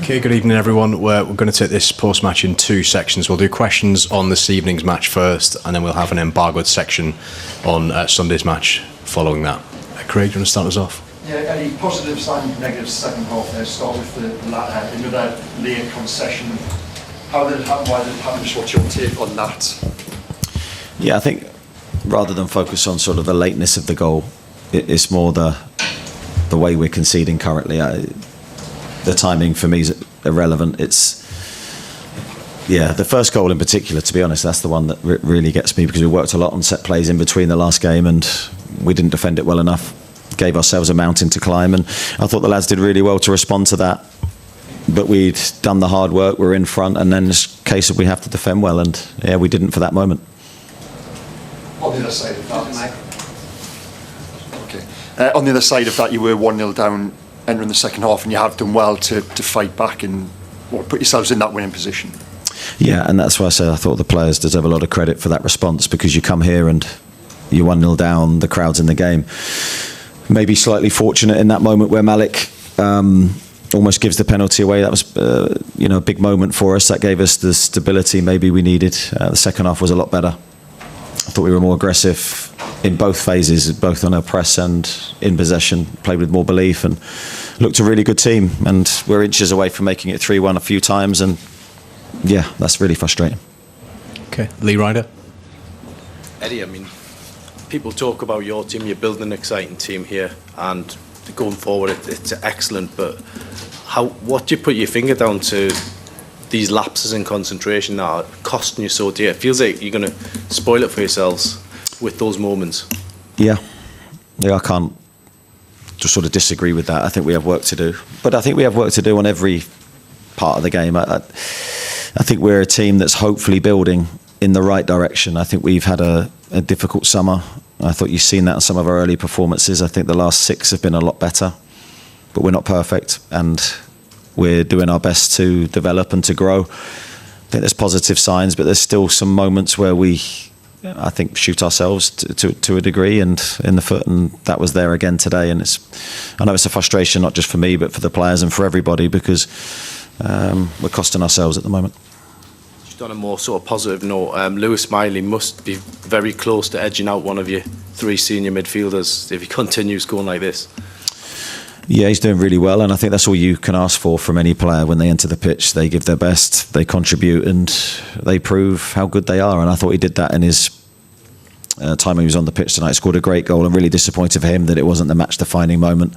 Okay, good evening everyone. We're going to take this post-match in two sections. We'll do questions on this evening's match first, and then we'll have an embargoed section on Sunday's match following that. Craig, do you want to start us off? Yeah, any positives and negatives second half there? Start with the latter, another late concession. How did it happen? Why did it happen? Just what's your take on that? Yeah, I think rather than focus on sort of the lateness of the goal, it's more the way we're conceding currently. The timing for me is irrelevant. It's the first goal in particular, to be honest, that's the one that really gets me, because we worked a lot on set plays in between the last game and we didn't defend it well enough. Gave ourselves a mountain to climb, and I thought the lads did really well to respond to that. But we'd done the hard work, we're in front, and then it's a case of we have to defend well, and yeah, we didn't for that moment. On the other side of that, on the other side of that, you were 1-0 down entering the second half, and you have done well to fight back and put yourselves in that winning position. Yeah, and that's why I said I thought the players deserve a lot of credit for that response, because you come here and you're 1-0 down, the crowd's in the game. Maybe slightly fortunate in that moment where Malik almost gives the penalty away. That was a big moment for us. That gave us the stability maybe we needed. The second half was a lot better. I thought we were more aggressive in both phases, both on our press and in possession. Played with more belief and looked a really good team. And we're inches away from making it 3-1 a few times. And yeah, that's really frustrating. Okay, Lee Ryder. Eddie, I mean, people talk about your team. You're building an exciting team here, and going forward, it's excellent. But what do you put your finger down to these lapses in concentration that are costing you so dear? It feels like you're going to spoil it for yourselves with those moments. Yeah, I can't just sort of disagree with that. I think we have work to do, but I think we have work to do on every part of the game. I think we're a team that's hopefully building in the right direction. I think we've had a difficult summer. I thought you've seen that in some of our early performances. I think the last 6 have been a lot better, but we're not perfect, and we're doing our best to develop and to grow. I think there's positive signs, but there's still some moments where we, I think, shoot ourselves to a degree and in the foot, and that was there again today. And I know it's a frustration, not just for me, but for the players and for everybody, because we're costing ourselves at the moment. Just on a more sort of positive note, Lewis Miley must be very close to edging out one of your 3 senior midfielders if he continues going like this. Yeah, he's doing really well, and I think that's all you can ask for from any player. When they enter the pitch, they give their best, they contribute, and they prove how good they are. And I thought he did that in his time he was on the pitch tonight. Scored a great goal. I'm really disappointed for him that it wasn't the match-defining moment.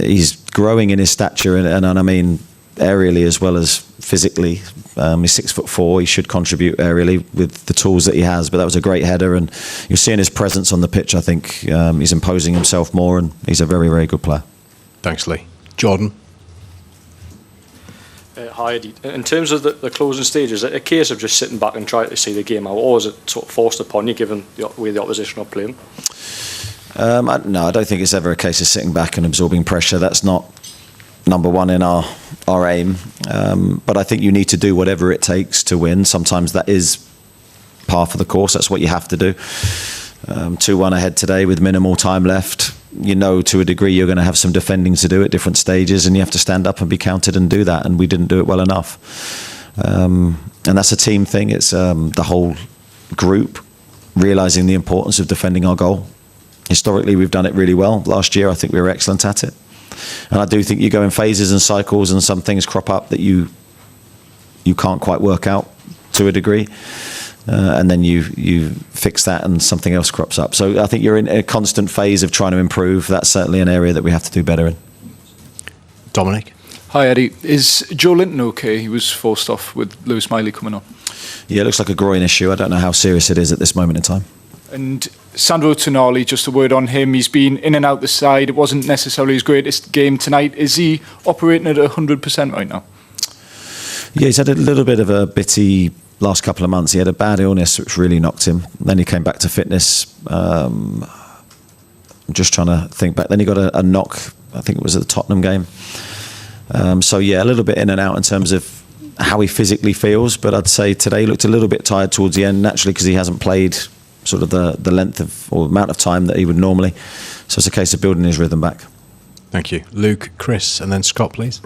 He's growing in his stature, and I mean aerially as well as physically. He's 6'4". He should contribute aerially with the tools that he has. But that was a great header, and you're seeing his presence on the pitch. I think he's imposing himself more, and he's a very, very good player. Thanks, Lee. Jordan. Hi, Eddie. In terms of the closing stage, is it a case of just sitting back and trying to see the game out, or is it sort of forced upon you given the way the opposition are playing? No, I don't think it's ever a case of sitting back and absorbing pressure. That's not number one in our aim. But I think you need to do whatever it takes to win. Sometimes that is par for the course. That's what you have to do. 2-1 ahead today with minimal time left. You know, to a degree, you're going to have some defending to do at different stages, and you have to stand up and be counted and do that. And we didn't do it well enough. And that's a team thing. It's the whole group realising the importance of defending our goal. Historically, we've done it really well. Last year, I think we were excellent at it. And I do think you go in phases and cycles, and some things crop up that you can't quite work out to a degree. And then you fix that and something else crops up. So I think you're in a constant phase of trying to improve. That's certainly an area that we have to do better in. Dominic. Hi, Eddie. Is Joe Linton okay? He was forced off with Lewis Miley coming on. Yeah, it looks like a groin issue. I don't know how serious it is at this moment in time. And Sandro Tonali, just a word on him. He's been in and out the side. It wasn't necessarily his greatest game tonight. Is he operating at 100% right now? Yeah, he's had a little bit of a bitty last couple of months. He had a bad illness which really knocked him. Then he came back to fitness. I'm just trying to think back. Then he got a knock, I think it was at the Tottenham game. So yeah, a little bit in and out in terms of how he physically feels. But I'd say today he looked a little bit tired towards the end, naturally, because he hasn't played sort of the length of or amount of time that he would normally. So it's a case of building his rhythm back. Thank you. Luke, Chris, and then Scott, please.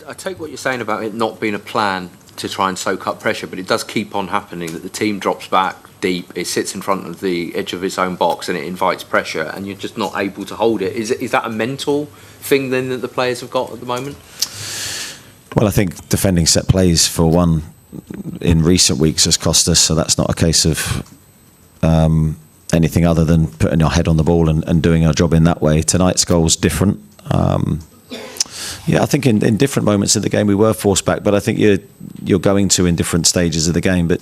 I take what you're saying about it not being a plan to try and soak up pressure, but it does keep on happening that the team drops back deep, it sits in front of the edge of its own box and it invites pressure and you're just not able to hold it. Is that a mental thing then that the players have got at the moment? Well, I think defending set plays, for one, in recent weeks has cost us, so that's not a case of anything other than putting our head on the ball and doing our job in that way. Tonight's goal's different. Yeah, I think in different moments of the game we were forced back, but I think you're going to in different stages of the game. But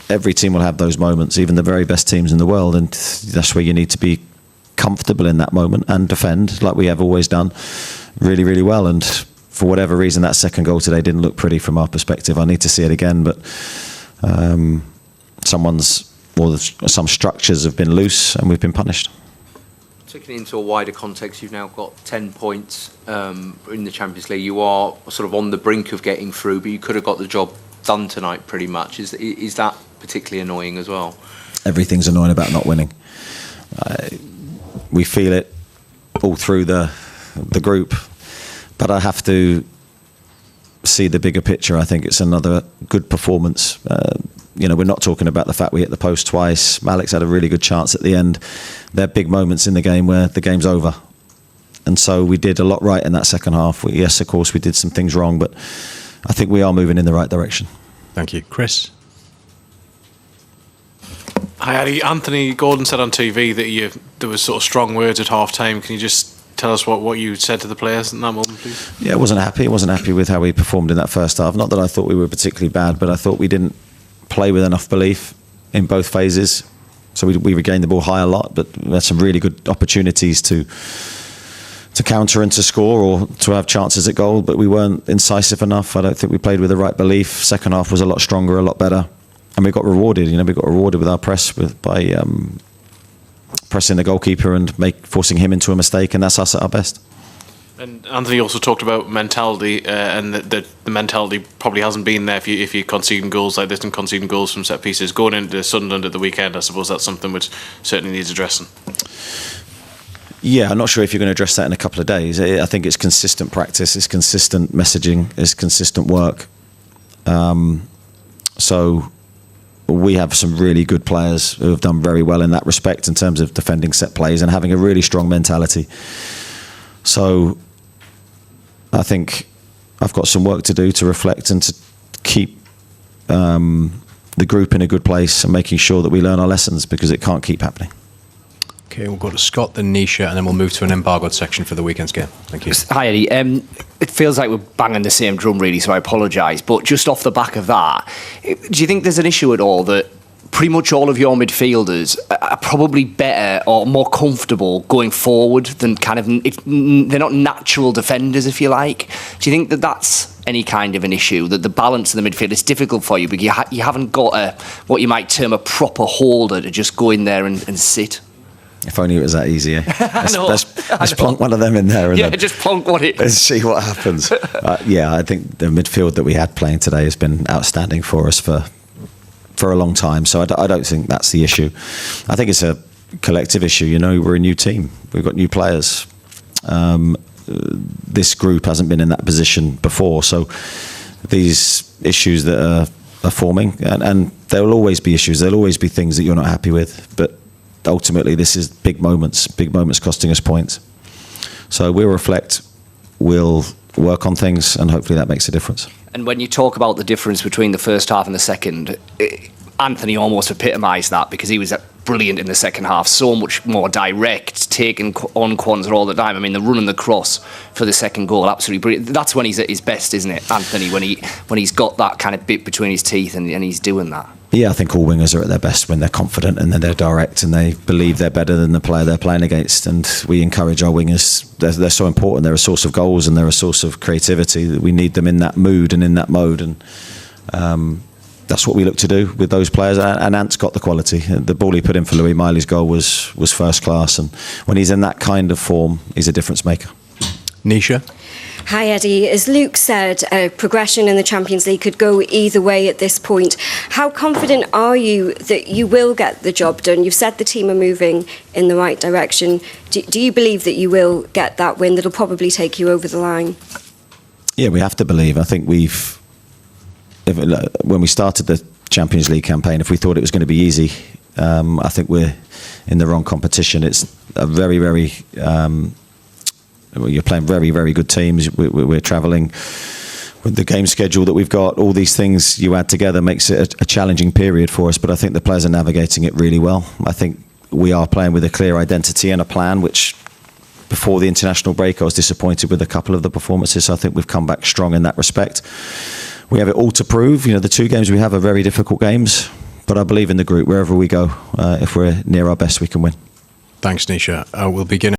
every team will have those moments, even the very best teams in the world, and that's where you need to be comfortable in that moment and defend, like we have always done, really, really well. And for whatever reason, that second goal today didn't look pretty from our perspective. I need to see it again, but some structures have been loose and we've been punished. Taking into a wider context, you've now got 10 points in the Champions League. You are sort of on the brink of getting through, but you could have got the job done tonight pretty much. Is that particularly annoying as well? Everything's annoying about not winning. We feel it all through the group, but I have to see the bigger picture. I think it's another good performance. We're not talking about the fact we hit the post twice. Malik's had a really good chance at the end. There are big moments in the game where the game's over. And so we did a lot right in that second half. Yes, of course, we did some things wrong, but I think we are moving in the right direction. Thank you. Chris? Hi, Eddie. Anthony Gordon said on TV that there was sort of strong words at half-time. Can you just tell us what you said to the players in that moment, please? Yeah, I wasn't happy with how we performed in that first half. Not that I thought we were particularly bad, but I thought we didn't play with enough belief in both phases. So we regained the ball high a lot, but we had some really good opportunities to counter and to score or to have chances at goal, but we weren't incisive enough. I don't think we played with the right belief. Second half was a lot stronger, a lot better, and we got rewarded. We got rewarded with our press by pressing the goalkeeper and forcing him into a mistake, and that's us at our best. And Anthony also talked about mentality, and the mentality probably hasn't been there if you're conceding goals like this and conceding goals from set pieces. Going into Sunderland at the weekend, I suppose that's something which certainly needs addressing. Yeah, I'm not sure if you're going to address that in a couple of days. I think it's consistent practice, it's consistent messaging, it's consistent work. So we have some really good players who have done very well in that respect in terms of defending set plays and having a really strong mentality. So I think I've got some work to do to reflect and to keep the group in a good place and making sure that we learn our lessons, because it can't keep happening. Okay, we'll go to Scott, then Nisha, and then we'll move to an embargoed section for the weekend's game. Thank you. Hi, Eddie. It feels like we're banging the same drum, really, so I apologise. But just off the back of that, do you think there's an issue at all that pretty much all of your midfielders are probably better or more comfortable going forward than they're not natural defenders, if you like? Do you think that that's any kind of an issue, that the balance in the midfield is difficult for you because you haven't got what you might term a proper holder to just go in there and sit? If only it was that easy, eh? Let's plonk one of them in there and just plonk one in. Let's see what happens. I think the midfield that we had playing today has been outstanding for us for a long time, so I don't think that's the issue. I think it's a collective issue. We're a new team. We've got new players. This group hasn't been in that position before, so these issues that are forming, and there will always be issues. There'll always be things that you're not happy with, but ultimately this is big moments costing us points. So we'll reflect, we'll work on things, and hopefully that makes a difference. And when you talk about the difference between the first half and the second, Anthony almost epitomised that, because he was brilliant in the second half, so much more direct, taking on Kwanzaa all the time. I mean, the run and the cross for the second goal, absolutely brilliant. That's when he's at his best, isn't it, Anthony, when he's got that kind of bit between his teeth and he's doing that? Yeah, I think all wingers are at their best when they're confident and then they're direct and they believe they're better than the player they're playing against. And we encourage our wingers. They're so important. They're a source of goals and they're a source of creativity. We need them in that mood and in that mode. And that's what we look to do with those players. And Ant's got the quality. The ball he put in for Louis Miley's goal was first class. And when he's in that kind of form, he's a difference maker. Nisha? Hi, Eddie. As Luke said, progression in the Champions League could go either way at this point. How confident are you that you will get the job done? You've said the team are moving in the right direction. Do you believe that you will get that win that'll probably take you over the line? Yeah, we have to believe. I think when we started the Champions League campaign, if we thought it was going to be easy, I think we're in the wrong competition. It's a very, very, you're playing very, very good teams. We're travelling with the game schedule that we've got. All these things you add together makes it a challenging period for us, but I think the players are navigating it really well. I think we are playing with a clear identity and a plan, which before the international break I was disappointed with a couple of the performances. So I think we've come back strong in that respect. We have it all to prove. You know, the 2 games we have are very difficult games, but I believe in the group. Wherever we go, if we're near our best, we can win. Thanks, Nisha. We'll begin